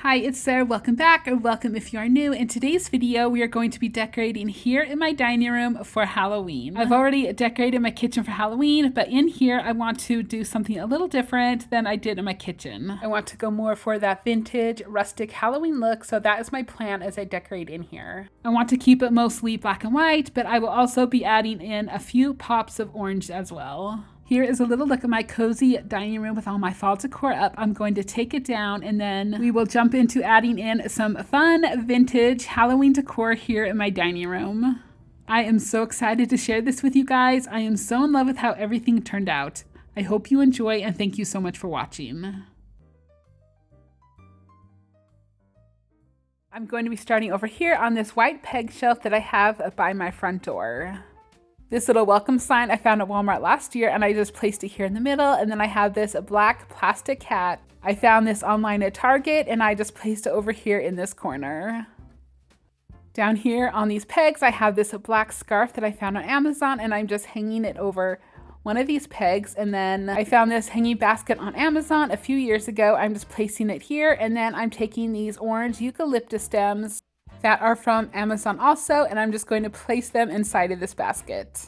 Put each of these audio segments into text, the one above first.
Hi, it's Sarah. Welcome back, or welcome if you are new. In today's video, we are going to be decorating here in my dining room for Halloween. I've already decorated my kitchen for Halloween, but in here, I want to do something a little different than I did in my kitchen. I want to go more for that vintage, rustic Halloween look, so that is my plan as I decorate in here. I want to keep it mostly black and white, but I will also be adding in a few pops of orange as well. Here is a little look at my cozy dining room with all my fall decor up. I'm going to take it down and then we will jump into adding in some fun vintage Halloween decor here in my dining room. I am so excited to share this with you guys. I am so in love with how everything turned out. I hope you enjoy and thank you so much for watching. I'm going to be starting over here on this white peg shelf that I have by my front door. This little welcome sign I found at Walmart last year and I just placed it here in the middle, and then I have this black plastic hat. I found this online at Target and I just placed it over here in this corner. Down here on these pegs I have this black scarf that I found on Amazon and I'm just hanging it over one of these pegs, and then I found this hanging basket on Amazon a few years ago. I'm just placing it here, and then I'm taking these orange eucalyptus stems that are from Amazon also, and I'm just going to place them inside of this basket.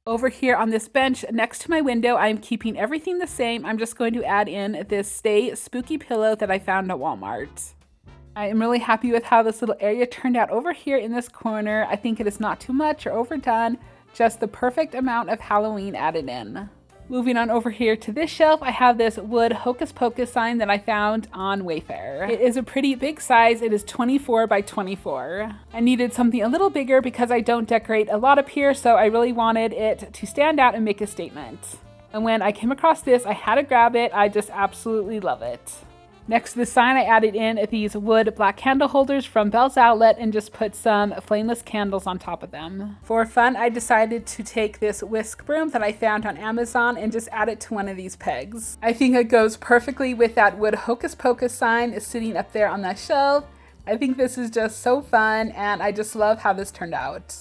Over here on this bench next to my window, I'm keeping everything the same. I'm just going to add in this Stay Spooky pillow that I found at Walmart. I am really happy with how this little area turned out over here in this corner. I think it is not too much or overdone, just the perfect amount of Halloween added in. Moving on over here to this shelf, I have this wood Hocus Pocus sign that I found on Wayfair. It is a pretty big size. It is 24 by 24. I needed something a little bigger because I don't decorate a lot up here, so I really wanted it to stand out and make a statement. And when I came across this, I had to grab it. I just absolutely love it. Next to the sign, I added in these wood black candle holders from Bell's Outlet and just put some flameless candles on top of them. For fun, I decided to take this whisk broom that I found on Amazon and just add it to one of these pegs. I think it goes perfectly with that wood Hocus Pocus sign sitting up there on that shelf. I think this is just so fun and I just love how this turned out.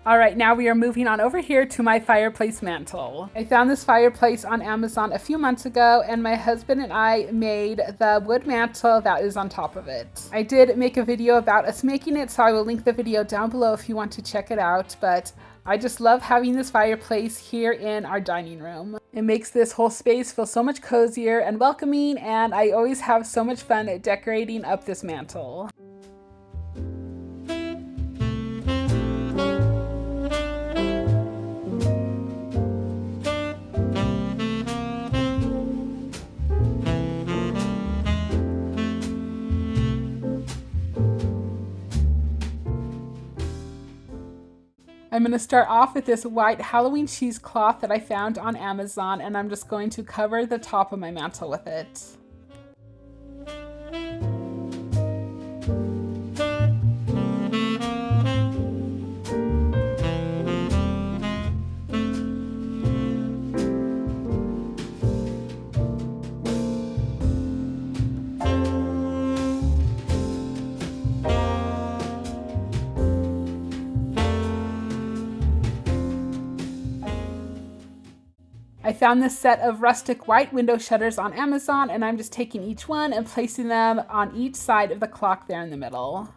All right, now we are moving on over here to my fireplace mantle. I found this fireplace on Amazon a few months ago, and my husband and I made the wood mantle that is on top of it. I did make a video about us making it, so I will link the video down below if you want to check it out, but I just love having this fireplace here in our dining room. It makes this whole space feel so much cozier and welcoming, and I always have so much fun decorating up this mantle. I'm going to start off with this white Halloween cheesecloth that I found on Amazon, and I'm just going to cover the top of my mantle with it. I found this set of rustic white window shutters on Amazon, and I'm just taking each one and placing them on each side of the clock there in the middle.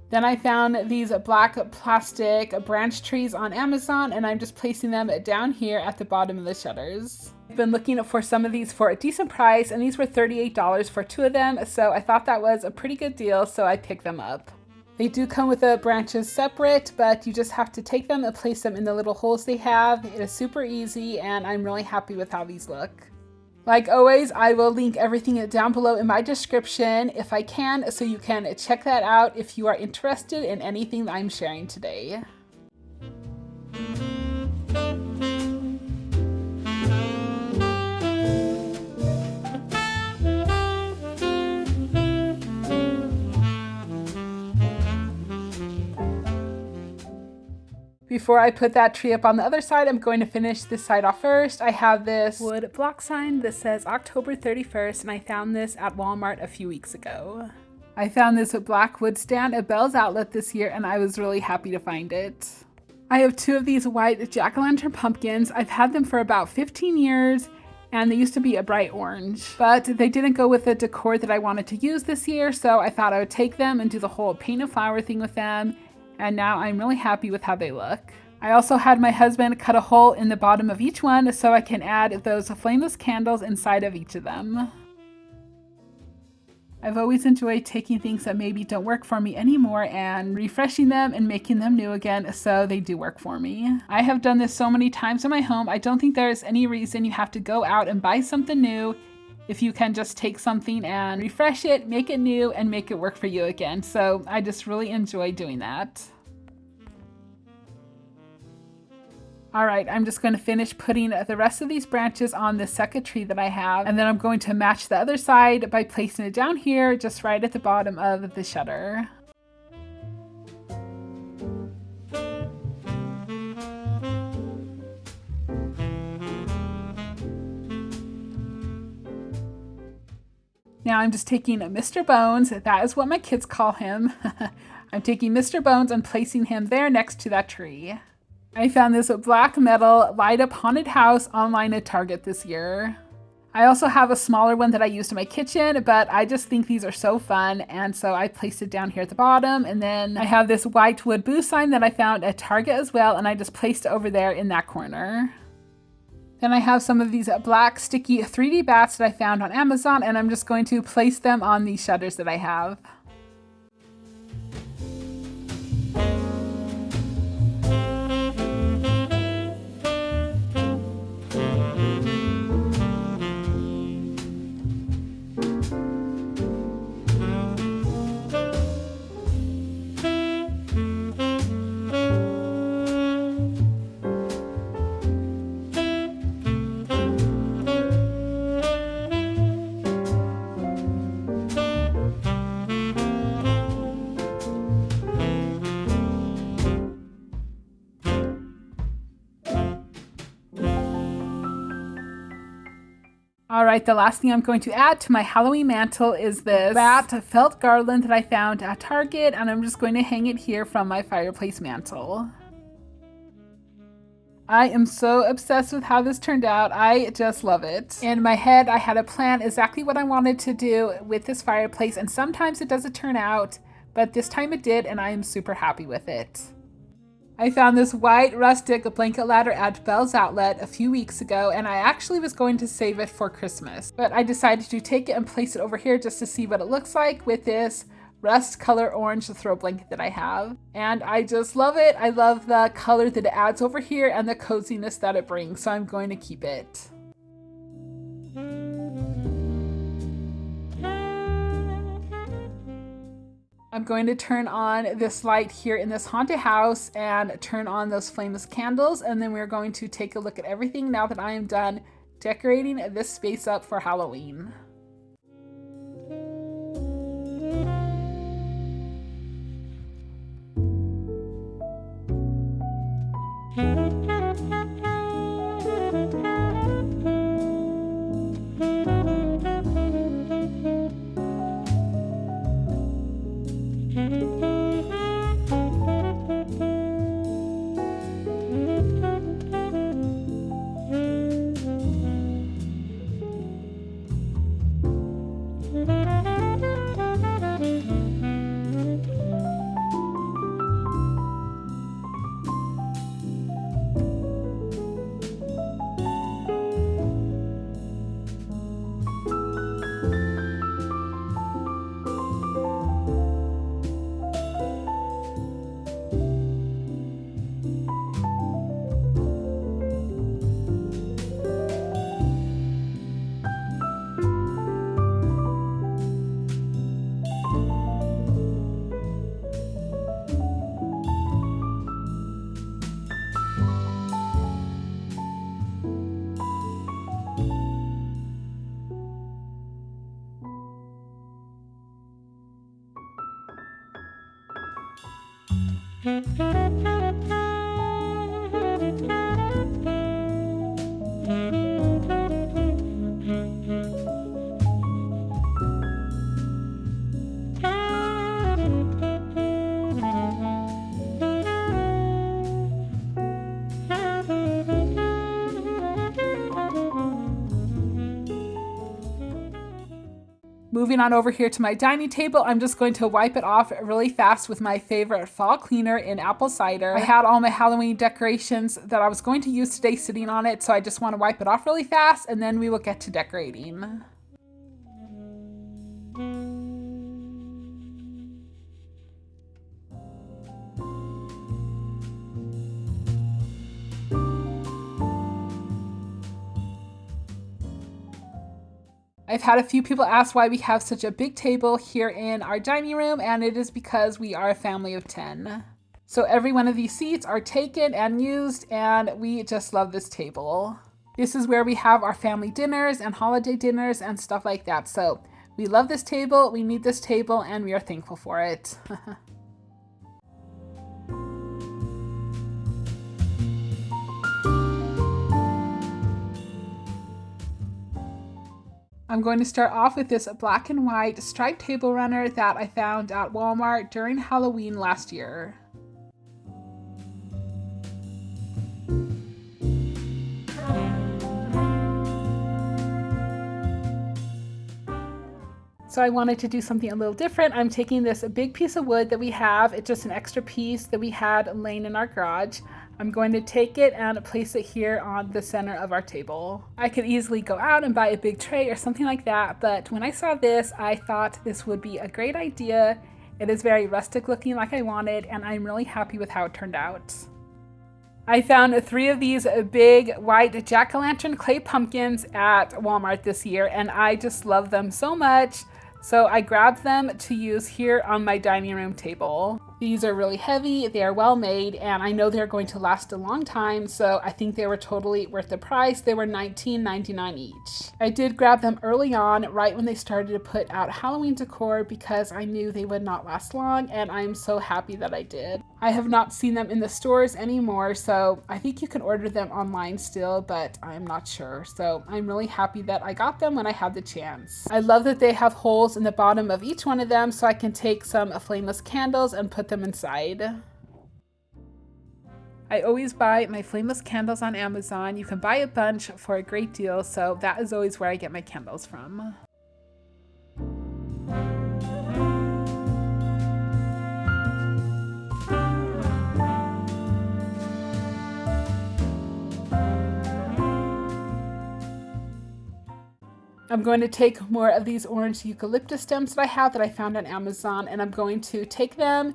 Then I found these black plastic branch trees on Amazon, and I'm just placing them down here at the bottom of the shutters. I've been looking for some of these for a decent price, and these were $38 for 2 of them, so I thought that was a pretty good deal, so I picked them up. They do come with the branches separate, but you just have to take them and place them in the little holes they have. It is super easy, and I'm really happy with how these look. Like always, I will link everything down below in my description if I can, so you can check that out if you are interested in anything that I'm sharing today. Before I put that tree up on the other side, I'm going to finish this side off first. I have this wood block sign that says October 31st, and I found this at Walmart a few weeks ago. I found this black wood stand at Bell's Outlet this year, and I was really happy to find it. I have 2 of these white jack-o'-lantern pumpkins. I've had them for about 15 years, and they used to be a bright orange, but they didn't go with the decor that I wanted to use this year, so I thought I would take them and do the whole paint and flower thing with them. And now I'm really happy with how they look. I also had my husband cut a hole in the bottom of each one so I can add those flameless candles inside of each of them. I've always enjoyed taking things that maybe don't work for me anymore and refreshing them and making them new again so they do work for me. I have done this so many times in my home. I don't think there is any reason you have to go out and buy something new if you can just take something and refresh it, make it new, and make it work for you again. So I just really enjoy doing that. All right, I'm just going to finish putting the rest of these branches on the second tree that I have, and then I'm going to match the other side by placing it down here, just right at the bottom of the shutter. Now I'm just taking Mr. Bones, that is what my kids call him. I'm taking Mr. Bones and placing him there next to that tree. I found this black metal light up haunted house online at Target this year. I also have a smaller one that I used in my kitchen, but I just think these are so fun, and so I placed it down here at the bottom. And then I have this white wood boo sign that I found at Target as well, and I just placed it over there in that corner. Then I have some of these black sticky 3D bats that I found on Amazon, and I'm just going to place them on these shutters that I have. All right, the last thing I'm going to add to my Halloween mantle is this bat felt garland that I found at Target, and I'm just going to hang it here from my fireplace mantle. I am so obsessed with how this turned out. I just love it. In my head, I had a plan exactly what I wanted to do with this fireplace, and sometimes it doesn't turn out, but this time it did, and I am super happy with it. I found this white rustic blanket ladder at Bell's Outlet a few weeks ago, and I actually was going to save it for Christmas, but I decided to take it and place it over here just to see what it looks like with this rust color orange throw blanket that I have. And I just love it. I love the color that it adds over here and the coziness that it brings, so I'm going to keep it. I'm going to turn on this light here in this haunted house and turn on those flameless candles, and then we're going to take a look at everything now that I am done decorating this space up for Halloween. Moving on over here to my dining table, I'm just going to wipe it off really fast with my favorite fall cleaner in apple cider. I had all my Halloween decorations that I was going to use today sitting on it, so I just want to wipe it off really fast and then we will get to decorating. I've had a few people ask why we have such a big table here in our dining room, and it is because we are a family of 10. So every one of these seats are taken and used, and we just love this table. This is where we have our family dinners and holiday dinners and stuff like that. So we love this table, we need this table, and we are thankful for it. I'm going to start off with this black and white striped table runner that I found at Walmart during Halloween last year. So I wanted to do something a little different. I'm taking this big piece of wood that we have. It's just an extra piece that we had laying in our garage. I'm going to take it and place it here on the center of our table. I could easily go out and buy a big tray or something like that, but when I saw this, I thought this would be a great idea. It is very rustic looking like I wanted, and I'm really happy with how it turned out. I found 3 of these big white jack-o'-lantern clay pumpkins at Walmart this year, and I just love them so much. So I grabbed them to use here on my dining room table. These are really heavy, they are well made, and I know they're going to last a long time, so I think they were totally worth the price. They were $19.99 each. I did grab them early on, right when they started to put out Halloween decor, because I knew they would not last long, and I'm so happy that I did. I have not seen them in the stores anymore, so I think you can order them online still, but I'm not sure. So I'm really happy that I got them when I had the chance. I love that they have holes in the bottom of each one of them, so I can take some flameless candles and put them inside. I always buy my flameless candles on Amazon. You can buy a bunch for a great deal, so that is always where I get my candles from. I'm going to take more of these orange eucalyptus stems that I found on Amazon, and I'm going to take them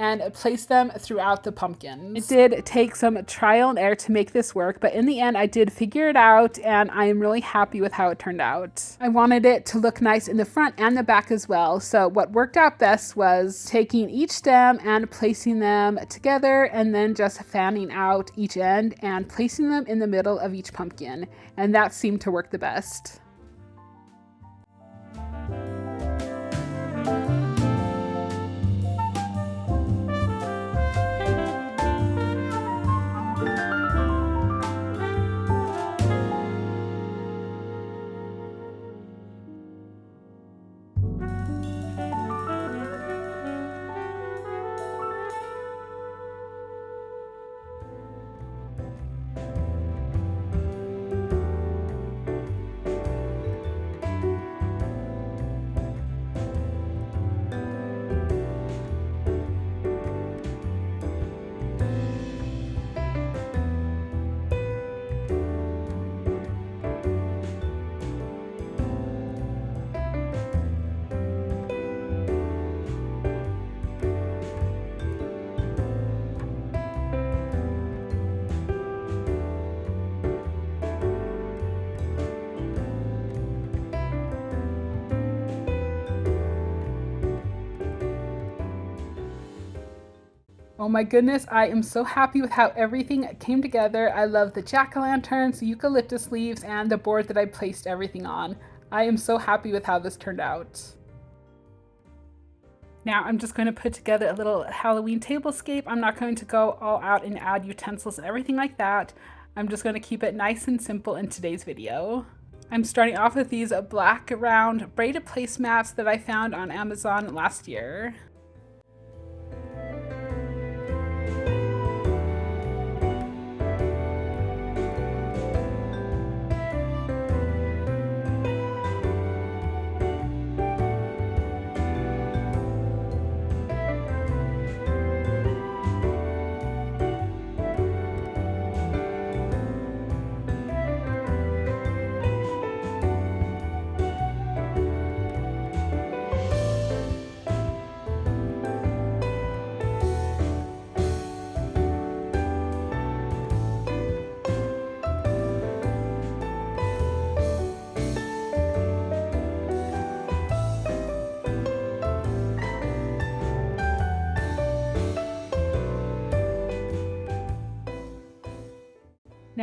and place them throughout the pumpkins. It did take some trial and error to make this work, but in the end I did figure it out, and I am really happy with how it turned out. I wanted it to look nice in the front and the back as well, so what worked out best was taking each stem and placing them together, and then just fanning out each end and placing them in the middle of each pumpkin, and that seemed to work the best. Oh my goodness, I am so happy with how everything came together. I love the jack-o'-lanterns, the eucalyptus leaves, and the board that I placed everything on. I am so happy with how this turned out. Now I'm just going to put together a little Halloween tablescape. I'm not going to go all out and add utensils and everything like that. I'm just going to keep it nice and simple in today's video. I'm starting off with these black round braided placemats that I found on Amazon last year.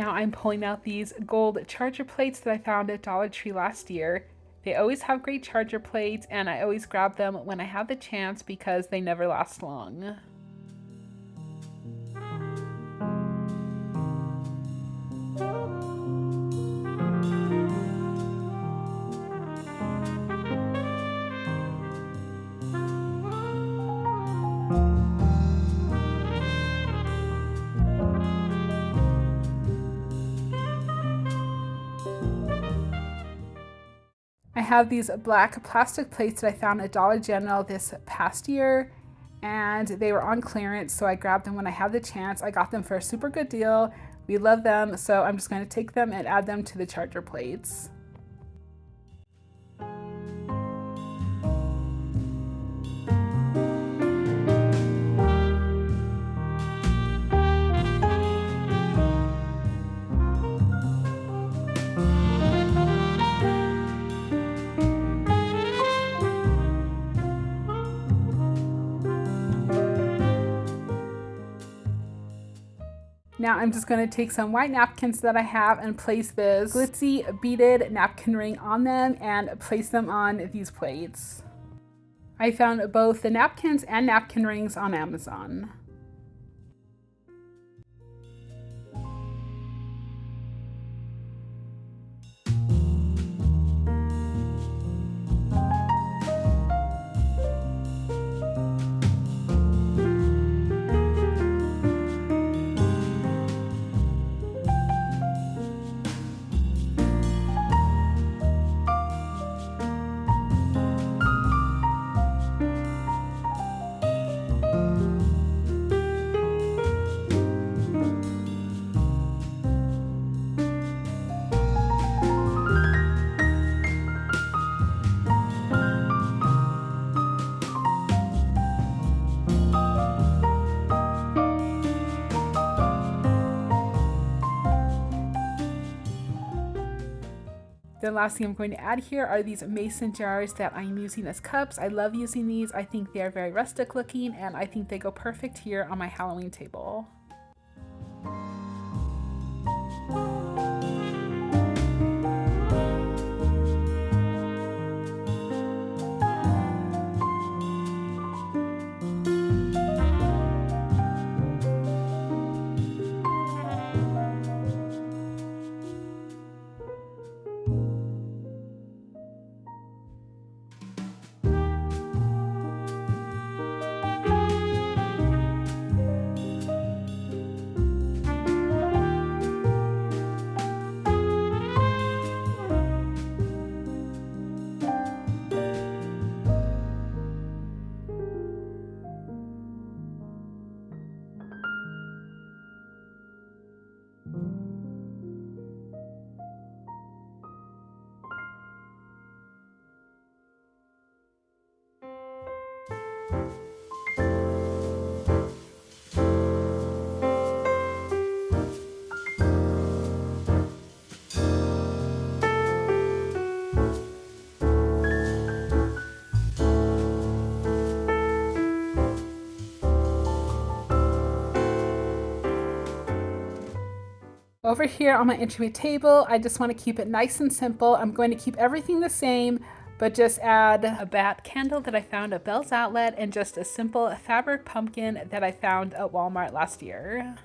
Now I'm pulling out these gold charger plates that I found at Dollar Tree last year. They always have great charger plates, and I always grab them when I have the chance because they never last long. I have these black plastic plates that I found at Dollar General this past year, and they were on clearance, so I grabbed them when I had the chance. I got them for a super good deal. We love them, so I'm just going to take them and add them to the charger plates. Now I'm just going to take some white napkins that I have and place this glitzy beaded napkin ring on them and place them on these plates. I found both the napkins and napkin rings on Amazon. The last thing I'm going to add here are these mason jars that I'm using as cups. I love using these. I think they are very rustic looking, and I think they go perfect here on my Halloween table. Over here on my entryway table, I just want to keep it nice and simple. I'm going to keep everything the same, but just add a bat candle that I found at Bell's Outlet and just a simple fabric pumpkin that I found at Walmart last year.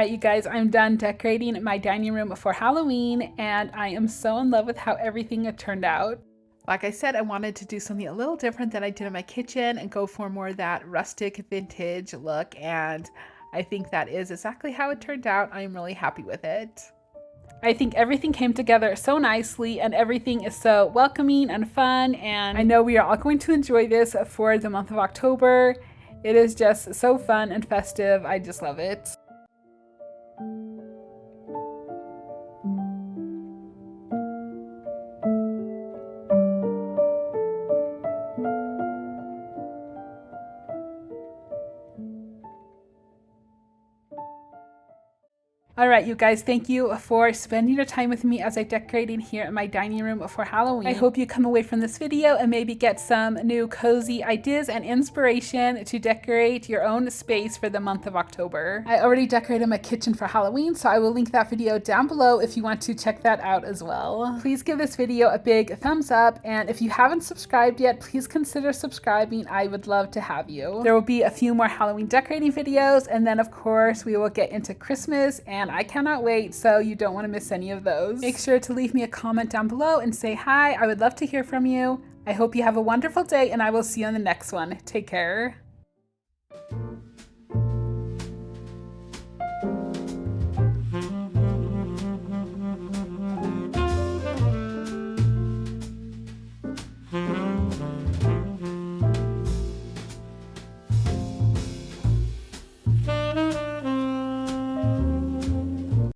Alright, you guys, I'm done decorating my dining room for Halloween, and I am so in love with how everything had turned out. Like I said, I wanted to do something a little different than I did in my kitchen and go for more of that rustic vintage look, and I think that is exactly how it turned out. I'm really happy with it. I think everything came together so nicely, and everything is so welcoming and fun, and I know we are all going to enjoy this for the month of October. It is just so fun and festive. I just love it. Alright, you guys, thank you for spending your time with me as I decorated here in my dining room for Halloween. I hope you come away from this video and maybe get some new cozy ideas and inspiration to decorate your own space for the month of October. I already decorated my kitchen for Halloween, so I will link that video down below if you want to check that out as well. Please give this video a big thumbs up, and if you haven't subscribed yet, please consider subscribing. I would love to have you. There will be a few more Halloween decorating videos, and then of course we will get into Christmas, and I cannot wait, so you don't want to miss any of those. Make sure to leave me a comment down below and say hi. I would love to hear from you. I hope you have a wonderful day, and I will see you on the next one. Take care.